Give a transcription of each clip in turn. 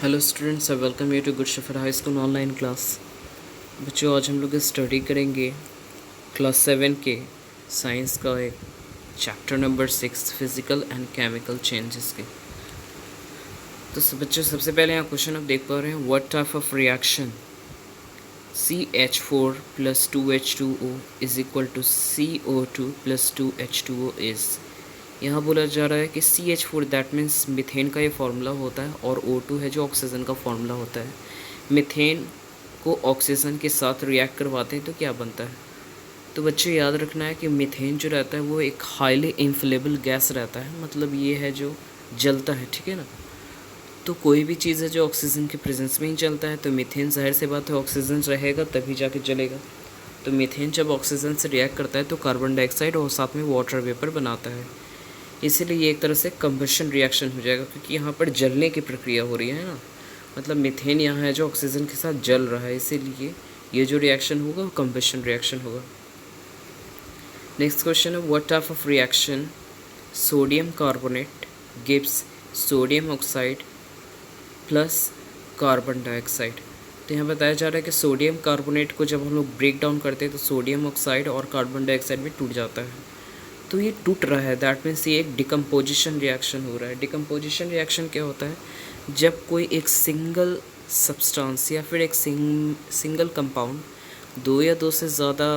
Hello students, I welcome you to Good Shepherd High School online class. बच्चों, आज हम लोग स्टडी करेंगे क्लास 7 के साइंस का एक chapter number 6 physical and chemical changes के। तो बच्चों, सबसे पहले यहाँ क्वेश्चन आप देख पा रहे हैं, what type of reaction CH4 + 2H2O is equal to CO2 + 2H2O is. यहाँ बोला जा रहा है कि CH4 दैट मीन्स मीथेन का ये फार्मूला होता है और O2 है जो ऑक्सीजन का फार्मूला होता है। मीथेन को ऑक्सीजन के साथ रिएक्ट करवाते हैं तो क्या बनता है। तो बच्चे याद रखना है कि मीथेन जो रहता है वो एक हाईली इन्फ्लेबल गैस रहता है, मतलब ये है जो जलता है, ठीक है ना। तो कोई भी चीज़ है जो ऑक्सीजन के प्रेजेंस में ही चलता है, तो मीथेन ज़ाहिर सी बात है ऑक्सीजन रहेगा तभी जाके जलेगा। तो मीथेन जब ऑक्सीजन से रिएक्ट करता है तो कार्बन डाइऑक्साइड और साथ में वाटर वेपर बनाता है, इसीलिए ये एक तरह से कंबशन रिएक्शन हो जाएगा, क्योंकि यहाँ पर जलने की प्रक्रिया हो रही है ना। मतलब मीथेन यहाँ है जो ऑक्सीजन के साथ जल रहा है, इसीलिए ये जो रिएक्शन होगा वो कंबशन रिएक्शन होगा। नेक्स्ट क्वेश्चन है, what type of reaction sodium carbonate gives sodium oxide plus carbon dioxide. तो यहाँ बताया जा रहा है कि सोडियम कार्बोनेट को जब हम लोग ब्रेक डाउन करते हैं तो सोडियम ऑक्साइड और कार्बन डाइऑक्साइड भी टूट जाता है। तो ये टूट रहा है, दैट मीन्स ये एक डिकम्पोजिशन रिएक्शन हो रहा है। डिकम्पोजिशन रिएक्शन क्या होता है, जब कोई एक सिंगल सब्सटेंस या फिर एक सिंगल कंपाउंड दो या दो से ज़्यादा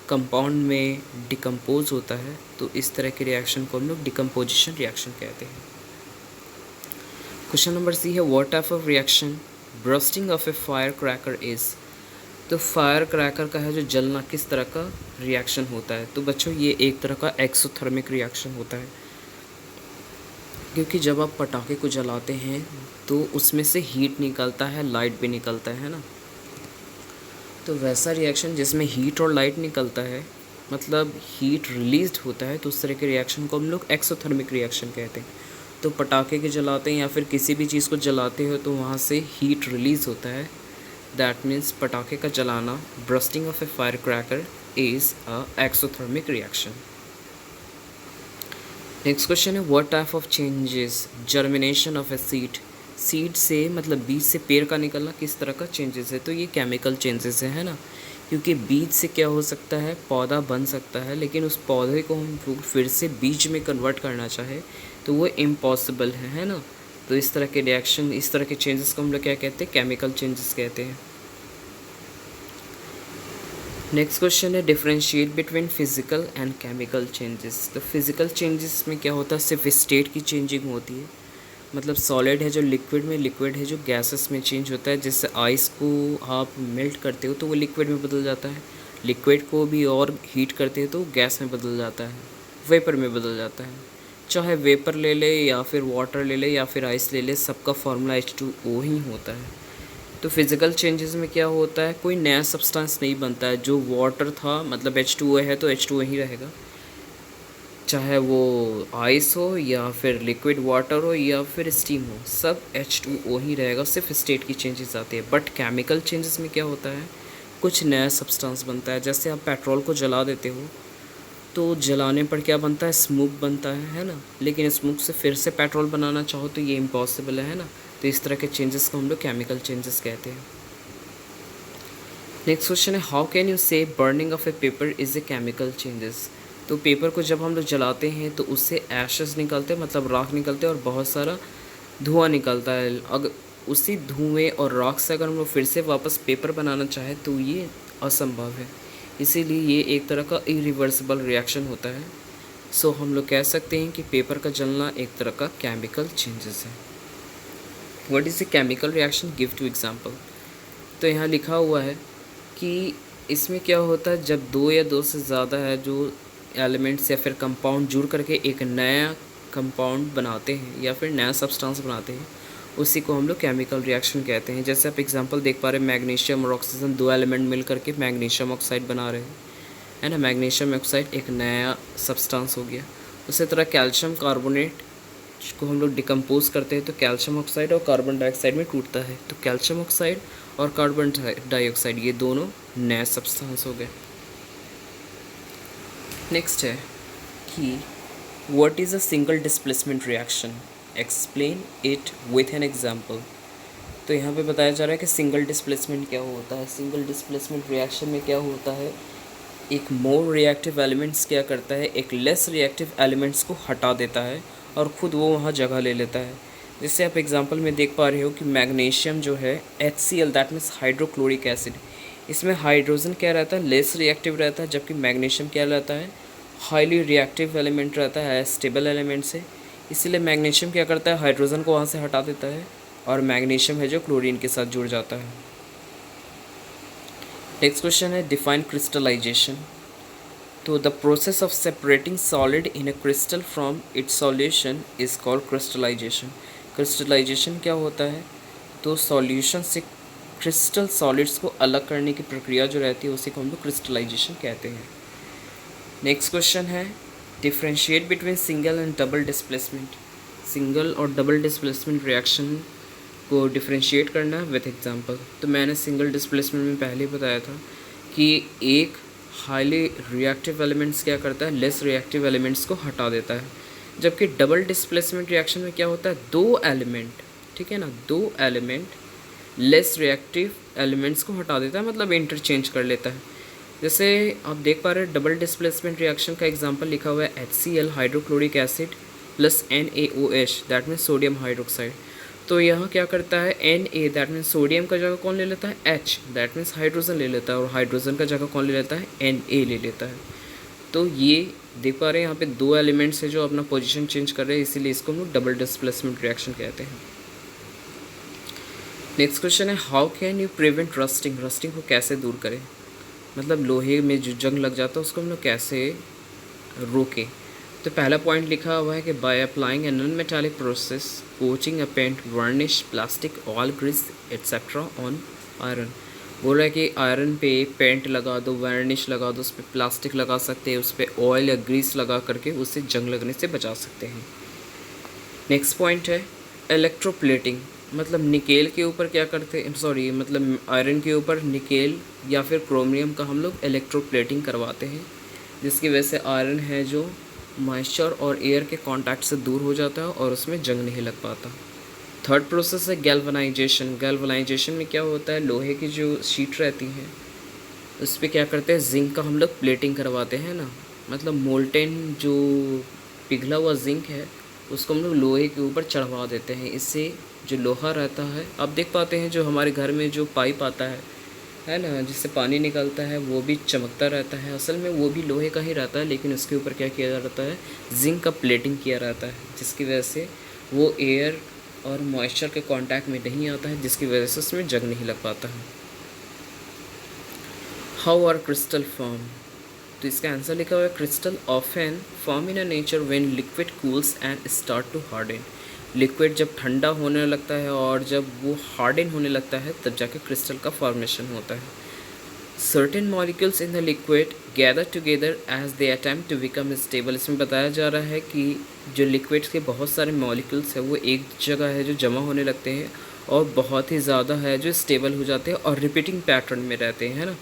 कंपाउंड में डिकम्पोज होता है, तो इस तरह के रिएक्शन को हम लोग डिकम्पोजिशन रिएक्शन कहते हैं। क्वेश्चन नंबर सी है, what type of reaction bursting of a fire cracker is. तो फायर क्रैकर का है जो जलना, किस तरह का रिएक्शन होता है। तो बच्चों, ये एक तरह का एक्सोथर्मिक रिएक्शन होता है, क्योंकि जब आप पटाखे को जलाते हैं तो उसमें से हीट निकलता है, लाइट भी निकलता है ना। तो वैसा रिएक्शन जिसमें हीट और लाइट निकलता है, मतलब हीट रिलीज्ड होता है, तो उस तरह के रिएक्शन को हम लोग एक्सोथर्मिक रिएक्शन कहते हैं। तो पटाखे के जलाते हैं या फिर किसी भी चीज़ को जलाते हो तो वहाँ से हीट रिलीज़ होता है, दैट मीन्स पटाखे का जलाना, bursting of a fire cracker is a exothermic reaction. Next question है, what type of changes germination of a seed. Seed से मतलब बीज से पेड़ का निकलना किस तरह का चेंजेस है। तो ये केमिकल चेंजेस है ना, क्योंकि बीज से क्या हो सकता है, पौधा बन सकता है, लेकिन उस पौधे को हम लोग फिर से बीज में कन्वर्ट करना चाहे तो वो इम्पॉसिबल है ना। तो इस तरह के रिएक्शन, इस तरह के चेंजेस को हम लोग क्या कहते हैं, केमिकल चेंजेस कहते हैं। नेक्स्ट क्वेश्चन है, differentiate between physical and chemical changes. तो फिजिकल चेंजेस में क्या होता है, सिर्फ स्टेट की चेंजिंग होती है, मतलब सॉलिड है जो लिक्विड में, लिक्विड है जो गैसेस में चेंज होता है। जैसे आइस को आप मेल्ट करते हो तो वो लिक्विड में बदल जाता है, लिक्विड को भी और हीट करते हैं तो गैस में बदल जाता है, वेपर में बदल जाता है। चाहे वेपर ले ले या फिर वाटर ले ले या फिर आइस ले ले, सबका फार्मूला H2O ही होता है। तो फिज़िकल चेंजेस में क्या होता है, कोई नया सब्सटेंस नहीं बनता है। जो वाटर था मतलब H2O है तो H2O ही रहेगा, चाहे वो आइस हो या फिर लिक्विड वाटर हो या फिर स्टीम हो, सब H2O ही रहेगा, सिर्फ स्टेट की चेंजेस आती है। बट केमिकल चेंजेस में क्या होता है, कुछ नया सब्सटेंस बनता है। जैसे आप पेट्रोल को जला देते हो तो जलाने पर क्या बनता है, स्मोक बनता है ना, लेकिन स्मोक से फिर से पेट्रोल बनाना चाहो तो ये इम्पॉसिबल है ना। तो इस तरह के चेंजेस को हम लोग केमिकल चेंजेस कहते हैं। नेक्स्ट क्वेश्चन है, हाउ कैन यू से burning of A paper is a chemical changes. तो पेपर को जब हम लोग जलाते हैं तो उससे एशेस निकलते हैं, मतलब राख निकलते हैं और बहुत सारा धुआं निकलता है। अगर उसी धुएं और राख से अगर हम लोग फिर से वापस पेपर बनाना चाहें तो ये असंभव है, इसीलिए ये एक तरह का इरिवर्सिबल रिएक्शन होता है। सो हम लोग कह सकते हैं कि पेपर का जलना एक तरह का केमिकल चेंजेस है। What is a chemical reaction, give two example. तो यहाँ लिखा हुआ है कि इसमें क्या होता है, जब दो या दो से ज़्यादा है जो एलिमेंट्स या फिर कंपाउंड जुड़ करके एक नया कंपाउंड बनाते हैं या फिर नया सब्सटेंस बनाते हैं, उसी को हम लोग केमिकल रिएक्शन कहते हैं। जैसे आप एग्जांपल देख पा रहे हैं, मैग्नीशियम और ऑक्सीजन दो एलिमेंट मिल करके मैग्नीशियम ऑक्साइड बना रहे हैं, है ना। मैग्नीशियम ऑक्साइड एक नया सब्सटेंस हो गया। उसी तरह कैल्शियम कार्बोनेट को हम लोग डिकम्पोज करते हैं तो कैल्शियम ऑक्साइड और कार्बन डाइऑक्साइड में टूटता है, तो कैल्शियम ऑक्साइड और कार्बन डाइऑक्साइड ये दोनों नए सब्सटेंस हो गए। नेक्स्ट है कि what is a single displacement reaction, explain it with an example. तो यहाँ पे बताया जा रहा है कि सिंगल डिस्प्लेसमेंट क्या होता है। सिंगल डिस्प्लेसमेंट रिएक्शन में क्या होता है, एक मोर रिएक्टिव एलिमेंट्स क्या करता है, एक लेस रिएक्टिव एलिमेंट्स को हटा देता है और ख़ुद वो वहाँ जगह ले लेता है। जैसे आप एग्जांपल में देख पा रहे हो कि मैग्नीशियम जो है HCl that means hydrochloric acid, इसमें हाइड्रोजन क्या रहता है, लेस रिएक्टिव रहता है, जबकि मैग्नीशियम क्या रहता है, हाईली रिएक्टिव एलिमेंट रहता है, स्टेबल एलिमेंट से। इसीलिए मैग्नीशियम क्या करता है, हाइड्रोजन को वहाँ से हटा देता है और मैग्नीशियम है जो क्लोरीन के साथ जुड़ जाता है। नेक्स्ट क्वेश्चन है डिफाइन क्रिस्टलाइजेशन। तो the process of separating solid in a crystal from its solution is called crystallization. Crystallization क्या होता है, तो सॉल्यूशन से क्रिस्टल सॉलिड्स को अलग करने की प्रक्रिया जो रहती है उसी को हम लोग क्रिस्टलाइजेशन कहते हैं। नेक्स्ट क्वेश्चन है differentiate between single and double displacement. Single और डबल डिस्प्लेसमेंट रिएक्शन को डिफ्रेंशिएट करना है विथ एग्जांपल। तो मैंने सिंगल डिस्प्लेसमेंट में पहले ही बताया था कि एक हाईली रिएक्टिव एलिमेंट्स क्या करता है, लेस रिएक्टिव एलिमेंट्स को हटा देता है, जबकि डबल डिस्प्लेसमेंट रिएक्शन में क्या होता है, दो एलिमेंट, ठीक है ना, दो एलिमेंट लेस रिएक्टिव एलिमेंट्स को हटा देता है, मतलब इंटरचेंज कर लेता है। जैसे आप देख पा रहे हैं डबल डिस्प्लेसमेंट रिएक्शन का एग्जांपल लिखा हुआ है HCl hydrochloric acid plus NaOH that means sodium hydroxide. तो यहाँ क्या करता है, Na दैट मीन्स सोडियम का जगह कौन ले लेता है, H दैट मीन्स हाइड्रोजन ले लेता है, और हाइड्रोजन का जगह कौन ले लेता है, Na ले लेता है। तो ये देख पा रहे हैं यहाँ पे दो एलिमेंट्स है जो अपना पोजीशन चेंज कर रहे हैं, इसीलिए इसको हम लोग डबल डिस्प्लेसमेंट रिएक्शन कहते हैं। नेक्स्ट क्वेश्चन है how can you prevent rusting. Rusting को कैसे दूर करें, मतलब लोहे में जो जंग लग जाता है उसको हम लोग कैसे रोकें। तो पहला पॉइंट लिखा हुआ है कि by applying a non metallic process coating a paint varnish plastic oil grease etcetera on iron. बोल रहा है कि आयरन पे पेंट लगा दो, वार्निश लगा दो, उस पर प्लास्टिक लगा सकते हैं, उस पर ऑयल या ग्रीस लगा करके उससे जंग लगने से बचा सकते हैं। नेक्स्ट पॉइंट है इलेक्ट्रोप्लेटिंग, मतलब निकेल के ऊपर क्या करते हैं, सॉरी मतलब आयरन के ऊपर निकेल या फिर क्रोमियम का हम लोग इलेक्ट्रोप्लेटिंग करवाते हैं, जिसकी वजह से आयरन है जो मॉइस्चर और एयर के कांटेक्ट से दूर हो जाता है और उसमें जंग नहीं लग पाता। थर्ड प्रोसेस है गैल्वनाइजेशन। गैल्वनाइजेशन में क्या होता है, लोहे की जो शीट रहती हैं उस पर क्या करते हैं, जिंक का हम लोग प्लेटिंग करवाते हैं ना, मतलब मोल्टेन जो पिघला हुआ जिंक है उसको हम लोग लोहे के ऊपर चढ़वा देते हैं। इससे जो लोहा रहता है, आप देख पाते हैं जो हमारे घर में जो पाइप आता है ना, जिससे पानी निकलता है, वो भी चमकता रहता है, असल में वो भी लोहे का ही रहता है, लेकिन उसके ऊपर क्या किया जाता है, जिंक का प्लेटिंग किया रहता है, जिसकी वजह से वो एयर और मॉइस्चर के कांटेक्ट में नहीं आता है, जिसकी वजह से उसमें जंग नहीं लग पाता है। हाउ आर क्रिस्टल फॉर्म, तो इसका आंसर लिखा हुआ है crystal often form in a nature when liquid cools and start to harden. Liquid जब ठंडा होने लगता है और जब वो हार्डन होने लगता है तब जाके क्रिस्टल का फॉर्मेशन होता है। Certain molecules in the liquid gather together as they attempt to become stable. इसमें बताया जा रहा है कि जो लिक्विड्स के बहुत सारे मॉलिक्यूल्स हैं वो एक जगह है जो जमा होने लगते हैं और बहुत ही ज़्यादा है जो स्टेबल हो जाते हैं और रिपीटिंग पैटर्न में रहते हैं, है ना।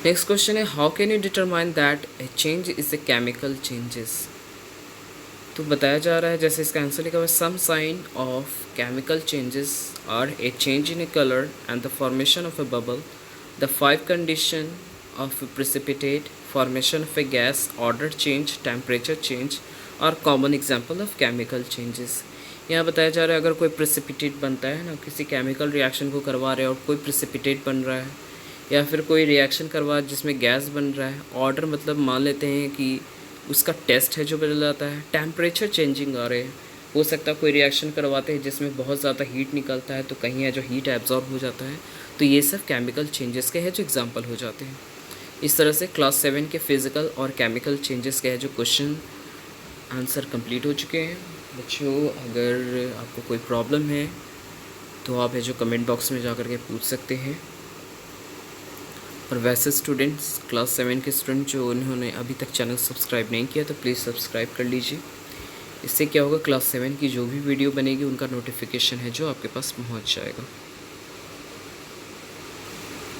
नेक्स्ट क्वेश्चन है how can you determine that A change is a chemical changes. तो बताया जा रहा है, जैसे इसका आंसर लिखा हुआ है some sign of chemical changes are a change in a colour and the formation of a bubble, the 5 condition of precipitate, formation of a gas, order change, temperature change और common example of chemical changes. यहाँ बताया जा रहा है अगर कोई precipitate बनता है ना, किसी केमिकल रिएक्शन को करवा रहे हैं और कोई प्रेसिपिटेट बन रहा है या फिर कोई रिएक्शन करवा जिसमें गैस बन रहा है, ऑर्डर मतलब मान लेते हैं कि उसका टेस्ट है जो बदल जाता है, टेम्परेचर चेंजिंग आ रहे हैं, हो सकता है कोई रिएक्शन करवाते हैं जिसमें बहुत ज़्यादा हीट निकलता है तो कहीं है जो हीट एब्जॉर्ब हो जाता है, तो ये सब केमिकल चेंजेस के हैं जो एग्जांपल हो जाते हैं। इस तरह से क्लास 7 के फिज़िकल और केमिकल चेंजेस के हैं जो क्वेश्चन आंसर कंप्लीट हो चुके हैं। बच्चों अगर आपको कोई प्रॉब्लम है तो आप है जो कमेंट बॉक्स में जा कर के पूछ सकते हैं। और वैसे स्टूडेंट्स क्लास 7 के स्टूडेंट जो उन्होंने अभी तक चैनल सब्सक्राइब नहीं किया तो प्लीज़ सब्सक्राइब कर लीजिए। इससे क्या होगा, क्लास 7 की जो भी वीडियो बनेगी उनका नोटिफिकेशन है जो आपके पास पहुंच जाएगा।